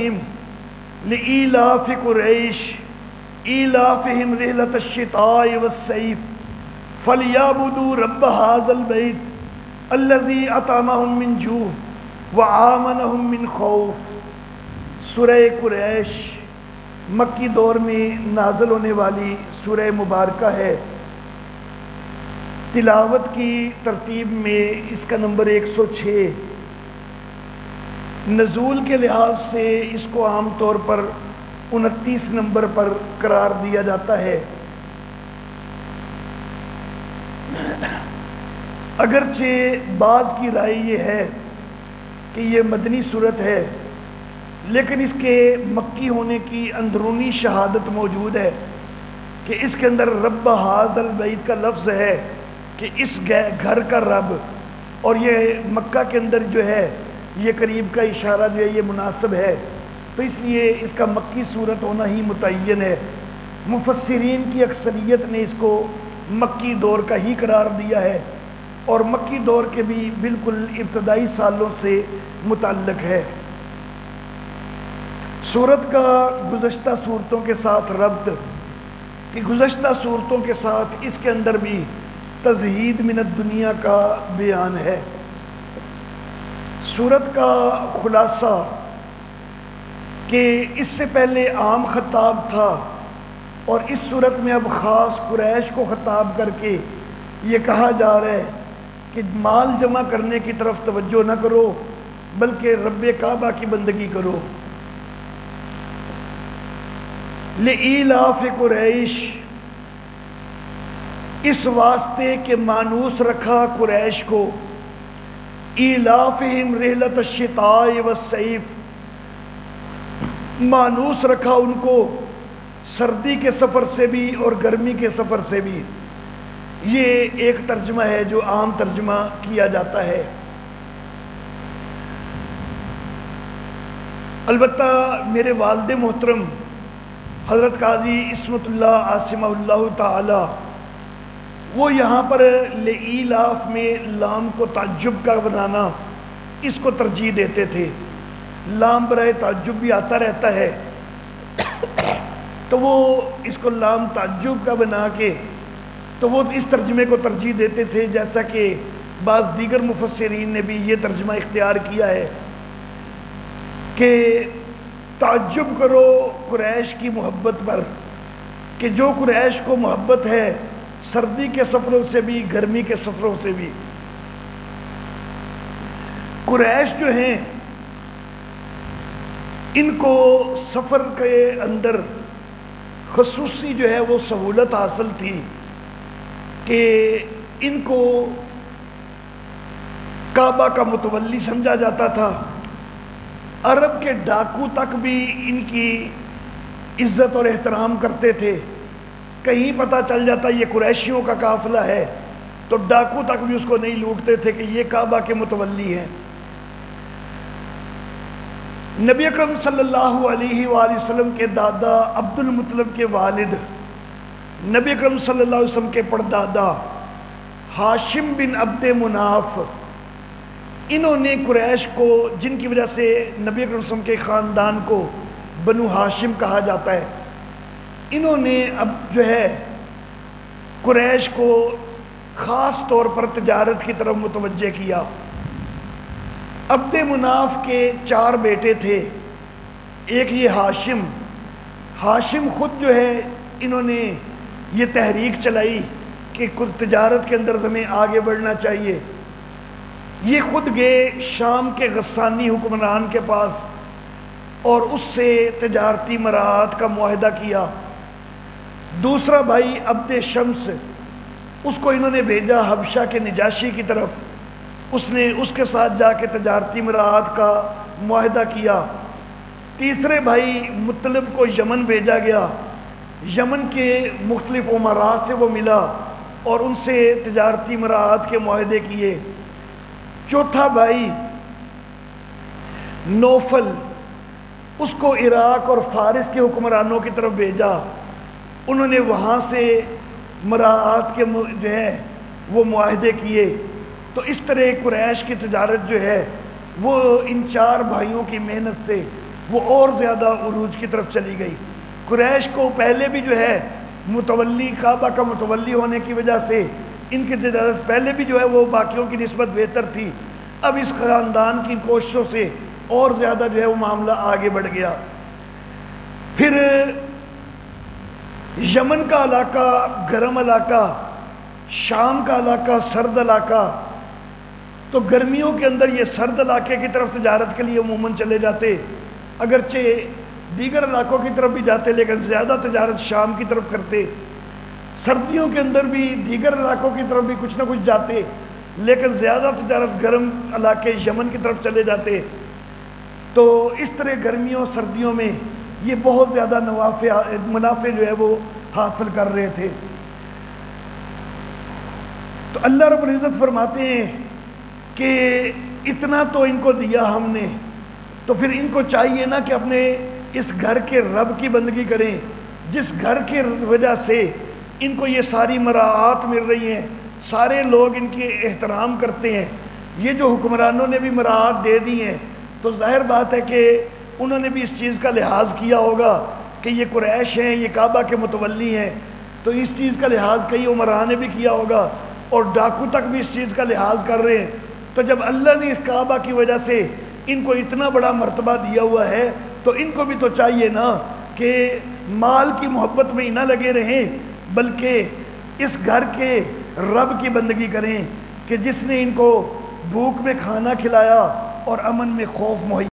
الرحیم لإیلاف قریش ایلافہم رحلۃ الشتاء والصیف فلیعبدوا رب ھذا البیت الذی اطعمہم من جوع وآمنہم من خوف۔ سورہ قریش مکی دور میں نازل ہونے والی سورہ مبارکہ ہے۔ تلاوت کی ترتیب میں اس کا نمبر 106۔ نزول کے لحاظ سے اس کو عام طور پر 29 نمبر پر قرار دیا جاتا ہے۔ اگرچہ بعض کی رائے یہ ہے کہ یہ مدنی صورت ہے، لیکن اس کے مکی ہونے کی اندرونی شہادت موجود ہے کہ اس کے اندر رب ھذا البیت کا لفظ ہے کہ اس گھر کا رب، اور یہ مکہ کے اندر جو ہے یہ قریب کا اشارہ جو ہے یہ مناسب ہے، تو اس لیے اس کا مکی صورت ہونا ہی متعین ہے۔ مفسرین کی اکثریت نے اس کو مکی دور کا ہی قرار دیا ہے، اور مکی دور کے بھی بالکل ابتدائی سالوں سے متعلق ہے۔ سورت کا گزشتہ صورتوں کے ساتھ ربط کہ گزشتہ صورتوں کے ساتھ اس کے اندر بھی تزہید من الدنیا کا بیان ہے۔ سورت کا خلاصہ کہ اس سے پہلے عام خطاب تھا، اور اس صورت میں اب خاص قریش کو خطاب کر کے یہ کہا جا رہا ہے کہ مال جمع کرنے کی طرف توجہ نہ کرو بلکہ رب کعبہ کی بندگی کرو۔ لإیلاف قریش، اس واسطے کہ مانوس رکھا قریش کو، ایلافہم رحلۃ الشتاء والصیف، مانوس رکھا ان کو سردی کے سفر سے بھی اور گرمی کے سفر سے بھی۔ یہ ایک ترجمہ ہے جو عام ترجمہ کیا جاتا ہے۔ البتہ میرے والد محترم حضرت قاضی عصمت اللہ عاصمہ اللہ تعالی، وہ یہاں پر لإیلاف میں لام کو تعجب کا بنانا اس کو ترجیح دیتے تھے۔ لام برائے تعجب بھی آتا رہتا ہے، تو وہ اس کو لام تعجب کا بنا کے تو وہ اس ترجمے کو ترجیح دیتے تھے، جیسا کہ بعض دیگر مفسرین نے بھی یہ ترجمہ اختیار کیا ہے کہ تعجب کرو قریش کی محبت پر، کہ جو قریش کو محبت ہے سردی کے سفروں سے بھی گرمی کے سفروں سے بھی۔ قریش جو ہیں ان کو سفر کے اندر خصوصی جو ہے وہ سہولت حاصل تھی کہ ان کو کعبہ کا متولی سمجھا جاتا تھا۔ عرب کے ڈاکو تک بھی ان کی عزت اور احترام کرتے تھے۔ کہیں پتہ چل جاتا یہ قریشیوں کا قافلہ ہے تو ڈاکو تک بھی اس کو نہیں لوٹتے تھے کہ یہ کعبہ کے متولی ہیں۔ نبی اکرم صلی اللہ علیہ وآلہ وسلم کے دادا عبد المطلب کے والد، نبی اکرم صلی اللہ علیہ وسلم کے پردادا ہاشم بن عبد مناف، انہوں نے قریش کو، جن کی وجہ سے نبی اکرم صلی اللہ علیہ وسلم کے خاندان کو بنو ہاشم کہا جاتا ہے، انہوں نے اب جو ہے قریش کو خاص طور پر تجارت کی طرف متوجہ کیا۔ عبد مناف کے 4 بیٹے تھے، ایک یہ ہاشم۔ ہاشم خود جو ہے انہوں نے یہ تحریک چلائی کہ تجارت کے اندر ہمیں آگے بڑھنا چاہیے۔ یہ خود گئے شام کے غسانی حکمران کے پاس اور اس سے تجارتی مراعات کا معاہدہ کیا۔ دوسرا بھائی عبد شمس، اس کو انہوں نے بھیجا حبشہ کے نجاشی کی طرف، اس نے اس کے ساتھ جا کے تجارتی مراعات کا معاہدہ کیا۔ تیسرے بھائی مطلب کو یمن بھیجا گیا، یمن کے مختلف امراء سے وہ ملا اور ان سے تجارتی مراعات کے معاہدے کیے۔ چوتھا بھائی نوفل، اس کو عراق اور فارس کے حکمرانوں کی طرف بھیجا، انہوں نے وہاں سے مراعات کے جو ہے وہ معاہدے کیے۔ تو اس طرح قریش کی تجارت جو ہے وہ ان 4 بھائیوں کی محنت سے وہ اور زیادہ عروج کی طرف چلی گئی۔ قریش کو پہلے بھی جو ہے متولی کعبہ کا متولی ہونے کی وجہ سے ان کی تجارت پہلے بھی جو ہے وہ باقیوں کی نسبت بہتر تھی، اب اس خاندان کی کوششوں سے اور زیادہ جو ہے وہ معاملہ آگے بڑھ گیا۔ پھر یمن کا علاقہ گرم علاقہ، شام کا علاقہ سرد علاقہ، تو گرمیوں کے اندر یہ سرد علاقے کی طرف تجارت کے لیے عموماً چلے جاتے، اگرچہ دیگر علاقوں کی طرف بھی جاتے لیکن زیادہ تجارت شام کی طرف کرتے۔ سردیوں کے اندر بھی دیگر علاقوں کی طرف بھی کچھ نہ کچھ جاتے لیکن زیادہ تجارت گرم علاقے یمن کی طرف چلے جاتے۔ تو اس طرح گرمیوں سردیوں میں یہ بہت زیادہ منافع جو ہے وہ حاصل کر رہے تھے۔ تو اللہ رب العزت فرماتے ہیں کہ اتنا تو ان کو دیا ہم نے، تو پھر ان کو چاہیے نا کہ اپنے اس گھر کے رب کی بندگی کریں، جس گھر کی وجہ سے ان کو یہ ساری مراعات مل رہی ہیں، سارے لوگ ان کی احترام کرتے ہیں، یہ جو حکمرانوں نے بھی مراعات دے دی ہیں، تو ظاہر بات ہے کہ انہوں نے بھی اس چیز کا لحاظ کیا ہوگا کہ یہ قریش ہیں، یہ کعبہ کے متولی ہیں، تو اس چیز کا لحاظ کئی عمران نے بھی کیا ہوگا، اور ڈاکو تک بھی اس چیز کا لحاظ کر رہے ہیں۔ تو جب اللہ نے اس کعبہ کی وجہ سے ان کو اتنا بڑا مرتبہ دیا ہوا ہے تو ان کو بھی تو چاہیے نا کہ مال کی محبت میں ہی نہ لگے رہیں بلکہ اس گھر کے رب کی بندگی کریں کہ جس نے ان کو بھوک میں کھانا کھلایا اور امن میں خوف مہیا